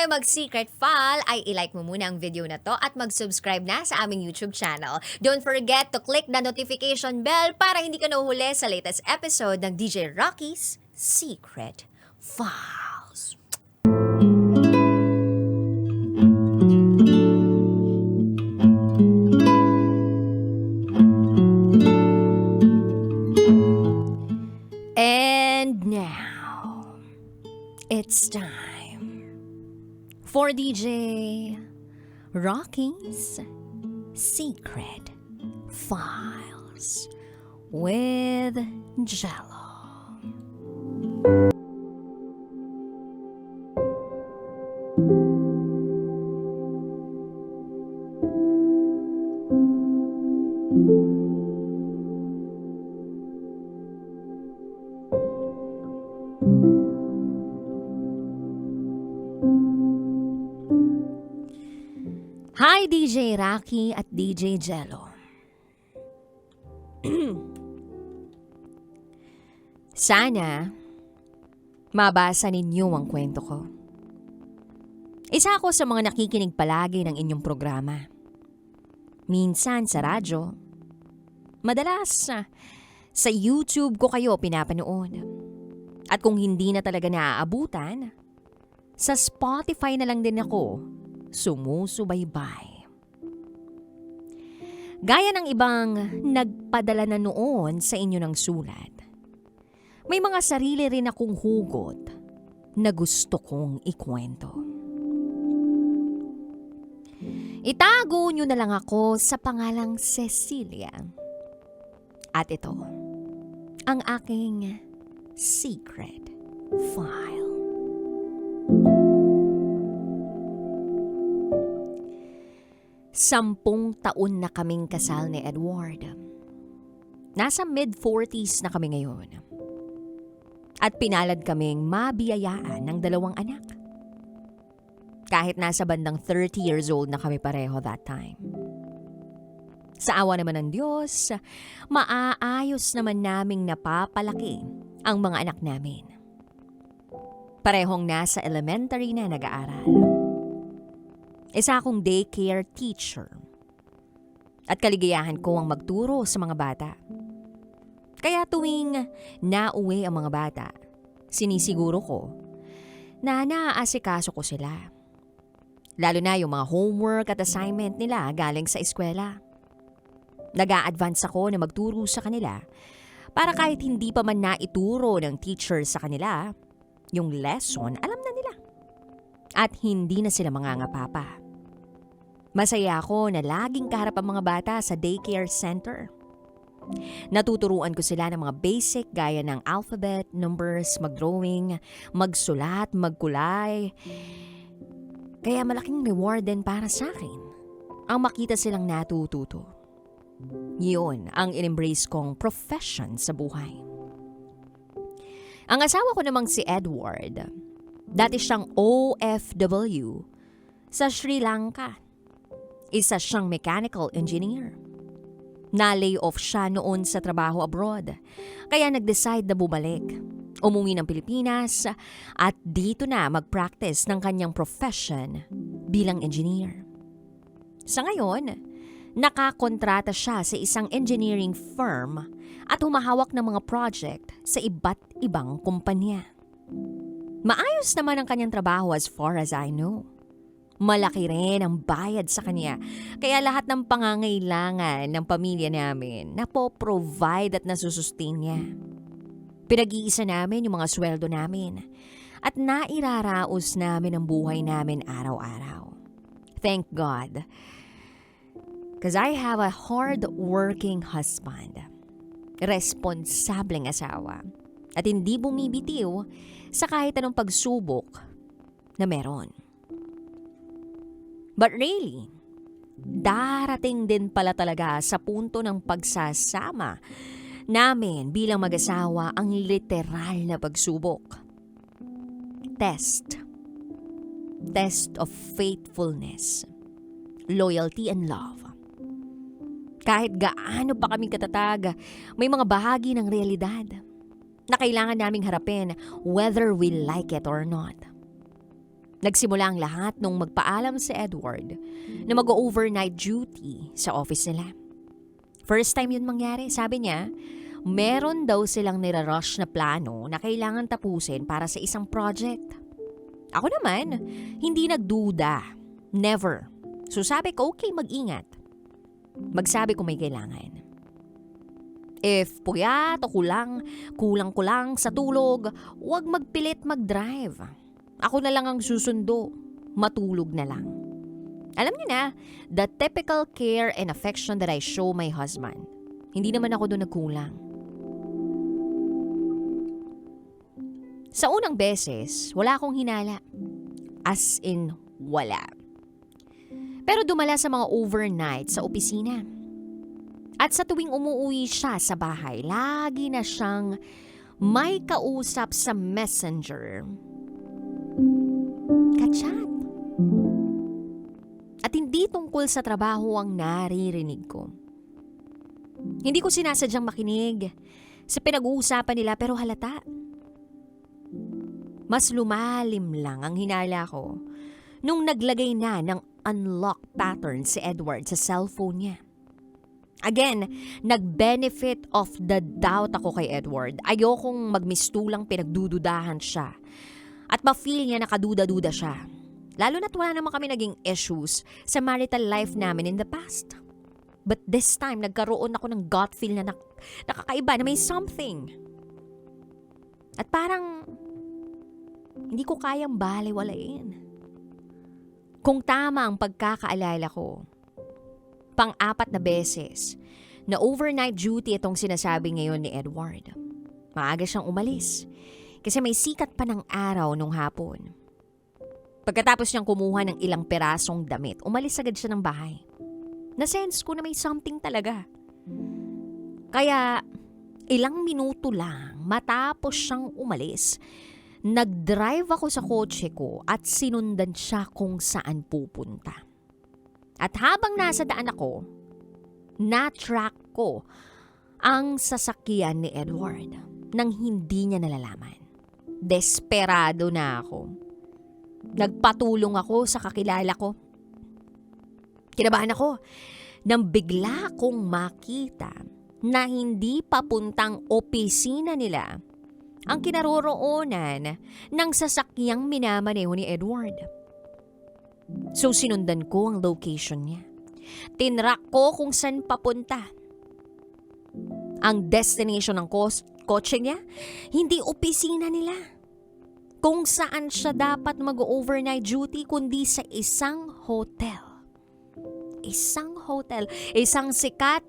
mag-secret file, ay ilike mo muna ang video na to at mag-subscribe na sa aming YouTube channel. Don't forget to click the notification bell para hindi ka nahuhuli sa latest episode ng DJ Rocky's Secret Files. And now, it's time for DJ Rocky's Secret Files with Jello. Hi DJ Rocky at DJ Jello. Sana mabasa ninyo ang kwento ko. Isa ako sa mga nakikinig palagi ng inyong programa. Minsan sa radyo, madalas sa YouTube ko kayo pinapanood. At kung hindi na talaga naaabutan, sa Spotify na lang din ako sumusubaybay. Gaya ng ibang nagpadala na noon sa inyo ng sulat, may mga sarili rin akong hugot na gusto kong ikwento. Itago nyo na lang ako sa pangalang Cecilia. At ito, ang aking secret file. 10 taon na kaming kasal ni Edward. Nasa mid-40s na kami ngayon. At pinalad kaming mabiyayaan ng 2 anak. Kahit nasa bandang 30 years old na kami pareho that time. Sa awa naman ng Diyos, maaayos naman naming napapalaki ang mga anak namin. Parehong nasa elementary na nag-aaral. Isa akong daycare teacher. At kaligayahan ko ang magturo sa mga bata. Kaya tuwing nauwi ang mga bata, sinisiguro ko na naaasikaso ko sila. Lalo na yung mga homework at assignment nila galing sa eskwela. Nag-a-advance ako na magturo sa kanila para kahit hindi pa man naituro ng teacher sa kanila, yung lesson alam na nila. At hindi na sila mangangapapa. Masaya ako na laging kaharap ang mga bata sa daycare center. Natuturuan ko sila ng mga basic gaya ng alphabet, numbers, mag-drawing, magsulat, magkulay. Kaya malaking reward din para sa akin ang makita silang natututo. Yun ang in-embrace kong profession sa buhay. Ang asawa ko namang si Edward, dati siyang OFW sa Sri Lanka. Isa siyang mechanical engineer. Na-lay off siya noon sa trabaho abroad. Kaya nag-decide na bumalik. Umuwi ng Pilipinas at dito na mag-practice ng kanyang profession bilang engineer. Sa ngayon, nakakontrata siya sa isang engineering firm at humahawak ng mga project sa iba't ibang kumpanya. Maayos naman ang kanyang trabaho as far as I know. Malaki rin ang bayad sa kanya, kaya lahat ng pangangailangan ng pamilya namin napo-provide at nasusustain niya. Pinag-iisa namin yung mga sweldo namin at nairaraos namin ang buhay namin araw-araw. Thank God. Because I have a hard-working husband, responsableng asawa, at hindi bumibitiw sa kahit anong pagsubok na meron. But really, darating din pala talaga sa punto ng pagsasama namin bilang mag-asawa ang literal na pagsubok. Test of faithfulness, loyalty and love. Kahit gaano pa kaming katatag, may mga bahagi ng realidad na kailangan naming harapin whether we like it or not. Nagsimula ang lahat nung magpaalam si Edward na mag-overnight duty sa office nila. First time yun mangyari, sabi niya, meron daw silang nirarush na plano na kailangan tapusin para sa isang project. Ako naman, hindi nagduda. Never. So sabi ko, okay, mag-ingat. Magsabi kung may kailangan. If puyat o kulang sa tulog, huwag magpilit mag-drive. Ako na lang ang susundo. Matulog na lang. Alam niyo na, the typical care and affection that I show my husband. Hindi naman ako doon nagkulang. Sa unang beses, wala akong hinala. As in, wala. Pero dumala sa mga overnight sa opisina. At sa tuwing umuwi siya sa bahay, lagi na siyang may kausap sa messenger. Kachat. At hindi tungkol sa trabaho ang naririnig ko. Hindi ko sinasadyang makinig sa pinag-uusapan nila pero halata. Mas lumalim lang ang hinala ko nung naglagay na ng unlock pattern si Edward sa cellphone niya. Again, nag-benefit of the doubt ako kay Edward. Ayokong magmistulang pinagdududahan siya. At ma-feel niya nakaduda-duda siya. Lalo na't wala naman kami naging issues sa marital life namin in the past. But this time, nagkaroon ako ng gut feel na nakakaiba, na may something. At parang hindi ko kayang balewalain. Kung tama ang pagkakaalala ko, pang-apat na beses na overnight duty itong sinasabi ngayon ni Edward. Maaga siyang umalis kasi may sikat pa ng araw nung hapon. Pagkatapos niyang kumuha ng ilang perasong damit, umalis agad siya ng bahay. Na-sense ko na may something talaga. Kaya ilang minuto lang matapos siyang umalis, nag-drive ako sa kotse ko at sinundan siya kung saan pupunta. At habang nasa daan ako, na-track ko ang sasakyan ni Edward nang hindi niya nalalaman. Desperado na ako. Nagpatulong ako sa kakilala ko. Kinabahan ako nang bigla kong makita na hindi papuntang opisina nila ang kinaroroonan ng sasakyang minamaneho ni Edward. So sinundan ko ang location niya. Tinrack ko kung saan papunta. Ang destination ng kotse niya, hindi opisina nila. Kung saan siya dapat mag-overnight duty kundi sa isang hotel. Isang hotel. Isang sikat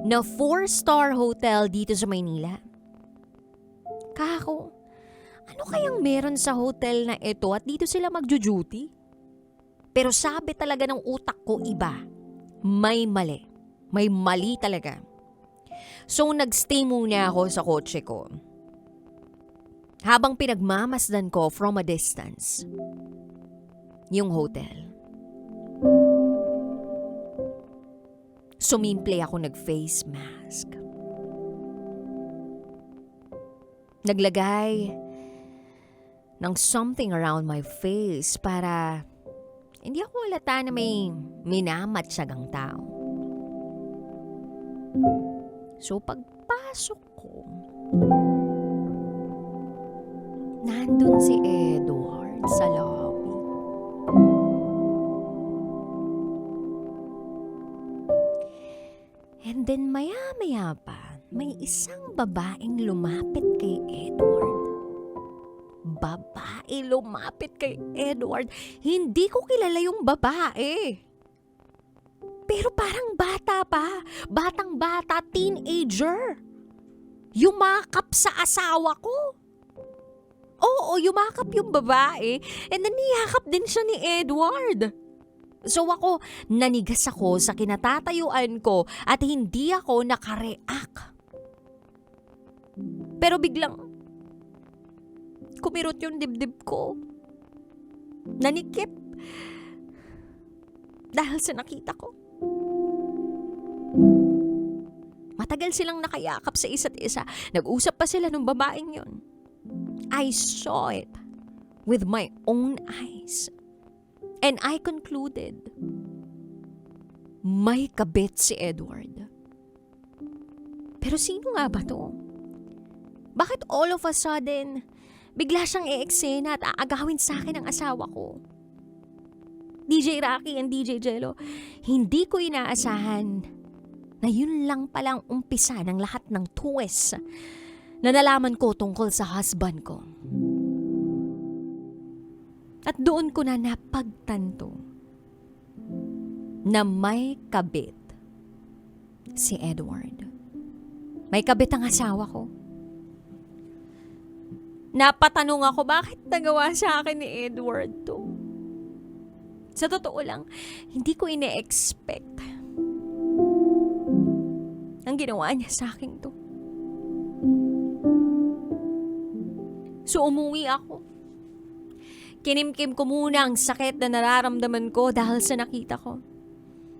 na 4-star hotel dito sa Maynila. Kako, ano kayang meron sa hotel na ito at dito sila magjo-duty? Pero sabi talaga ng utak ko iba. May mali. May mali talaga. So nagstay muna ako sa kotse ko. Habang pinagmamasdan ko from a distance yung hotel. Sumimple ako nag-face mask. Naglagay ng something around my face para hindi ako halata na may minamatsagang tao. So pagpasok ko, nandun si Edward sa lobby. And then maya-maya pa, may isang babaeng lumapit kay Edward. Babae lumapit kay Edward. Hindi ko kilala yung babae. Pero parang bata pa. Batang-bata, teenager. Yumakap sa asawa ko. Oo, yumakap yung babae. And then niyakap din siya ni Edward. So ako, nanigas ako sa kinatatayuan ko at hindi ako nakareact. Pero biglang, kumirot yung dibdib ko. Nanikip. Dahil sa nakita ko. Matagal silang nakayakap sa isa't isa. Nag-usap pa sila ng babaeng yun. I saw it with my own eyes. And I concluded, may kabit si Edward. Pero sino nga ba to? Bakit all of a sudden, bigla siyang i-eksena at aagawin sa akin ang asawa ko? DJ Rocky and DJ Jello, hindi ko inaasahan na yun lang palang umpisa ng lahat ng twist na nalaman ko tungkol sa husband ko. At doon ko na napagtanto na may kabit si Edward. May kabit ang asawa ko. Napatanong ako, bakit nagawa sa akin ni Edward to? Sa totoo lang, hindi ko ine-expect ang ginawa niya sa akin to. So umuwi ako. Kinimkim ko muna ang sakit na nararamdaman ko dahil sa nakita ko.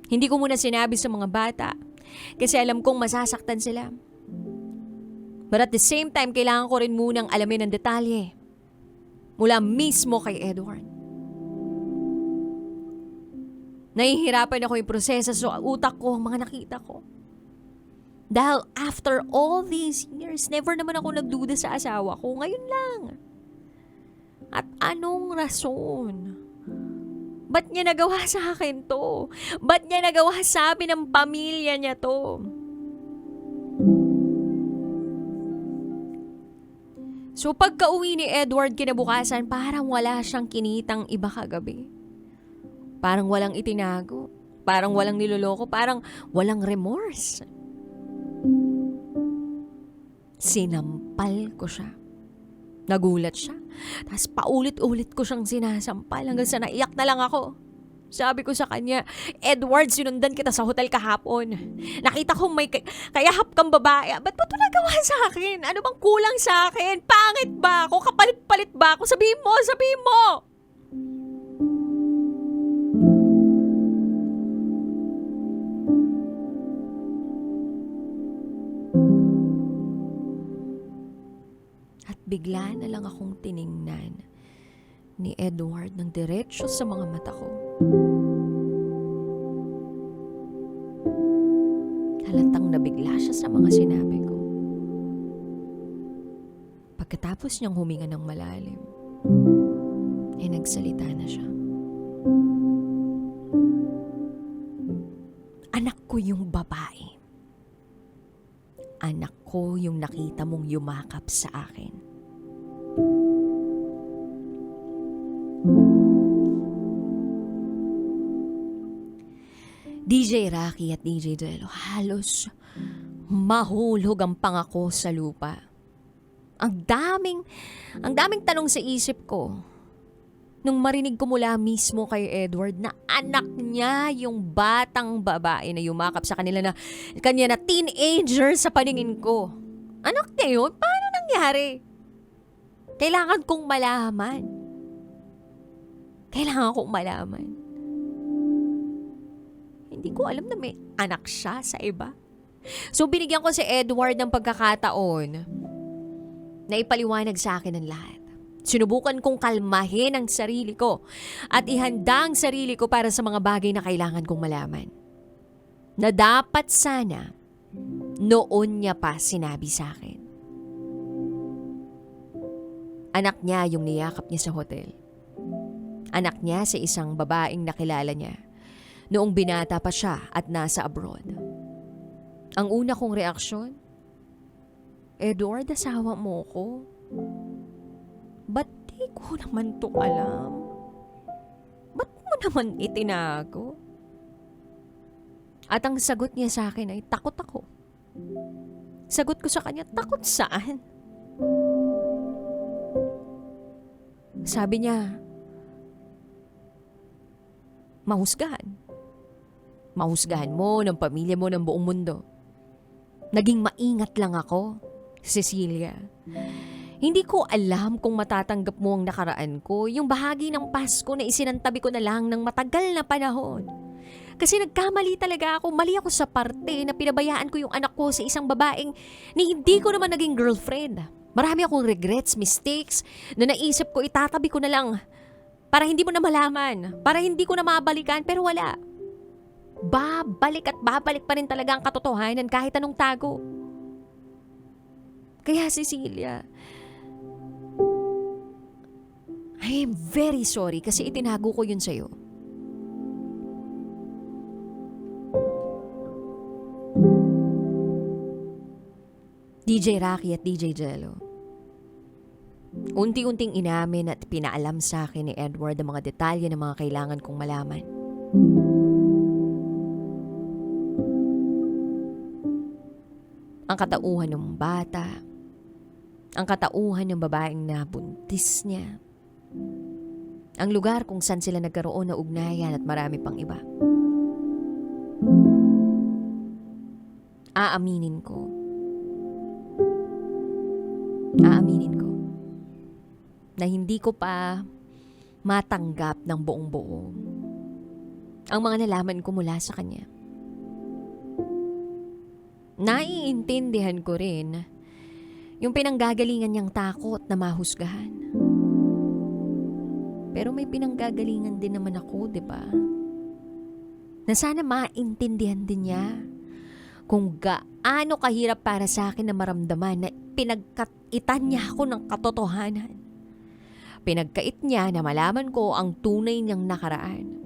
Hindi ko muna sinabi sa mga bata kasi alam kong masasaktan sila. But at the same time, kailangan ko rin munang alamin ang detalye mula mismo kay Edward. Nahihirapan ako yung proseso sa utak ko, mga nakita ko. Dahil after all these years, never naman ako nagduda sa asawa ko. Ngayon lang. At anong rason? Ba't niya nagawa sa akin to? Ba't niya nagawa sa amin ng pamilya niya to? So pagka-uwi ni Edward kinabukasan, parang wala siyang kinitang iba kagabi. Parang walang itinago. Parang walang niloloko. Parang walang remorse. Sinampal ko siya. Nagulat siya. Tapos paulit-ulit ko siyang sinasampal hanggang sa naiyak na lang ako. Sabi ko sa kanya, Edward, sinundan kita sa hotel kahapon. Nakita ko may kayahap kang babae. Ba't mo ito nagawa sa akin? Ano bang kulang sa akin? Pangit ba ako? Kapalit-palit ba ako? Sabihin mo! Sabihin mo! At bigla na lang akong tiningnan ni Edward ng diretsyo sa mga mata ko. Halatang nabigla siya sa mga sinabi ko. Pagkatapos niyang huminga ng malalim, nagsalita na siya. Anak ko yung babae. Anak ko yung nakita mong yumakap sa akin. DJ Rocky at DJ Jello, halos mahulog ang pangako sa lupa. Ang daming tanong sa isip ko nung marinig ko mula mismo kay Edward na anak niya yung batang babae na yumakap sa kanya na teenager sa paningin ko. Anak niya yun? Paano nangyari? Kailangan kong malaman. Hindi ko alam na may anak siya sa iba. So binigyan ko si Edward ng pagkakataon na ipaliwanag sa akin ang lahat. Sinubukan kong kalmahin ang sarili ko at ihanda ang sarili ko para sa mga bagay na kailangan kong malaman. Na dapat sana noon niya pa sinabi sa akin. Anak niya yung niyakap niya sa hotel. Anak niya sa isang babaeng nakilala niya noong binata pa siya at nasa abroad. Ang una kong reaksyon, Edward, asawa mo ko. Ba't di ko naman to alam? Ba't mo naman itinago? At ang sagot niya sa akin ay takot ako. Sagot ko sa kanya, takot saan? Sabi niya, mahusgahan. Mahusgahan mo, ng pamilya mo, ng buong mundo. Naging maingat lang ako, Cecilia. Hindi ko alam kung matatanggap mo ang nakaraan ko, yung bahagi ng Pasko na isinantabi ko na lang ng matagal na panahon. Kasi nagkamali talaga ako, mali ako sa parte na pinabayaan ko yung anak ko sa isang babaeng ni hindi ko naman naging girlfriend. Marami akong regrets, mistakes, na naisip ko itatabi ko na lang para hindi mo na malaman, para hindi ko na mabalikan, pero wala. Babalik at babalik pa rin talaga ang katotohanan kahit anong tago. Kaya Cecilia, I am very sorry kasi itinago ko yun sa'yo. DJ Rocky at DJ Jello. Unti-unting inamin at pinaalam sa akin ni Edward ang mga detalye ng mga kailangan kong malaman. Ang katauhan ng bata, ang katauhan ng babaeng nabuntis niya, ang lugar kung saan sila nagkaroon ng ugnayan at marami pang iba. Aaminin ko na hindi ko pa matanggap ng buong buo ang mga nalaman ko mula sa kanya. Naiintindihan ko rin yung pinanggagalingan niyang takot na mahusgahan. Pero may pinanggagalingan din naman ako, di ba? Na sana maintindihan din niya kung gaano kahirap para sa akin na maramdaman na pinagkaitan niya ako ng katotohanan. Pinagkait niya na malaman ko ang tunay niyang nakaraan.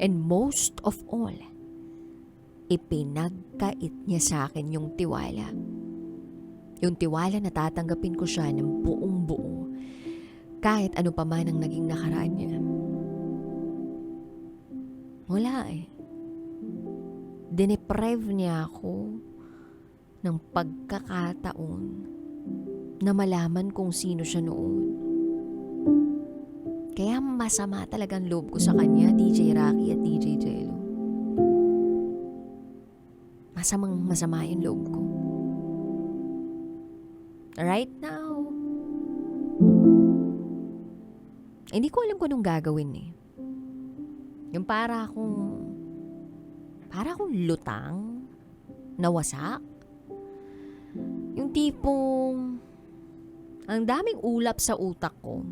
And most of all, ipinagkait niya sa akin yung tiwala. Yung tiwala na tatanggapin ko siya ng buong buo kahit ano pa man ang naging nakaraan niya. Wala eh. Dineprive niya ako ng pagkakataon na malaman kung sino siya noon. Kaya masama talagang loob ko sa kanya, DJ Rocky at DJ Jello. Masama yung loob ko. Right now, hindi ko alam kung anong gagawin eh. Yung para akong lutang, nawasak. Yung tipong, ang daming ulap sa utak ko.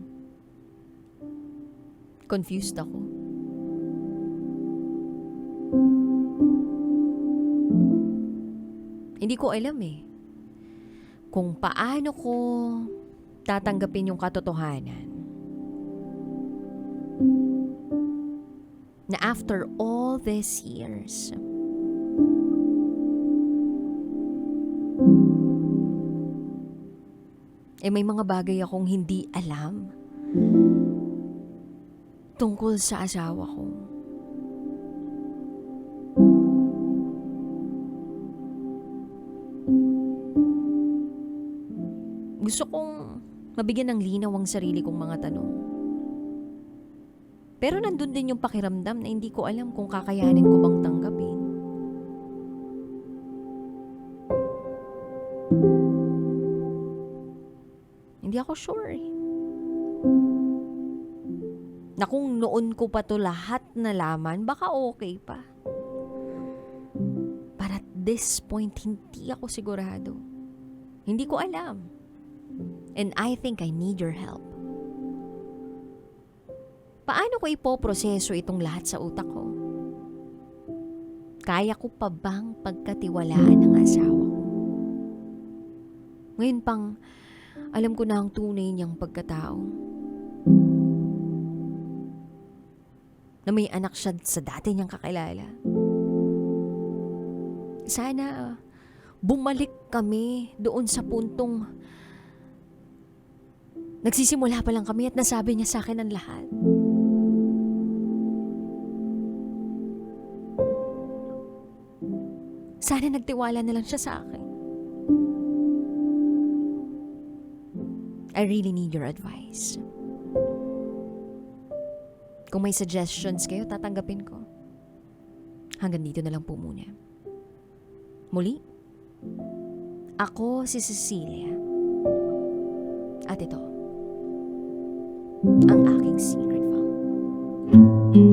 Confused ako. Hindi ko alam eh kung paano ko tatanggapin yung katotohanan na after all these years, may mga bagay akong hindi alam tungkol sa asawa ko. Gusto kong mabigyan ng linaw ang sarili kong mga tanong. Pero nandun din yung pakiramdam na hindi ko alam kung kakayanin ko bang tanggapin. Hindi ako sure eh. Na kung noon ko pa to lahat nalaman, baka okay pa. But at this point, hindi ako sigurado. Hindi ko alam. And I think I need your help. Paano ko ipoproseso itong lahat sa utak ko? Kaya ko pa bang pagkatiwalaan ng asawa ko? Ngayon pang alam ko na ang tunay niyang pagkatao. Na may anak siya sa dati niyang kakilala. Sana bumalik kami doon sa puntong nagsisimula pa lang kami at nasabi niya sa akin ang lahat. Sana nagtiwala na lang siya sa akin. I really need your advice. Kung may suggestions kayo, tatanggapin ko. Hanggang dito na lang po muna. Muli, ako si Cecilia. At ito, ang aking secret file.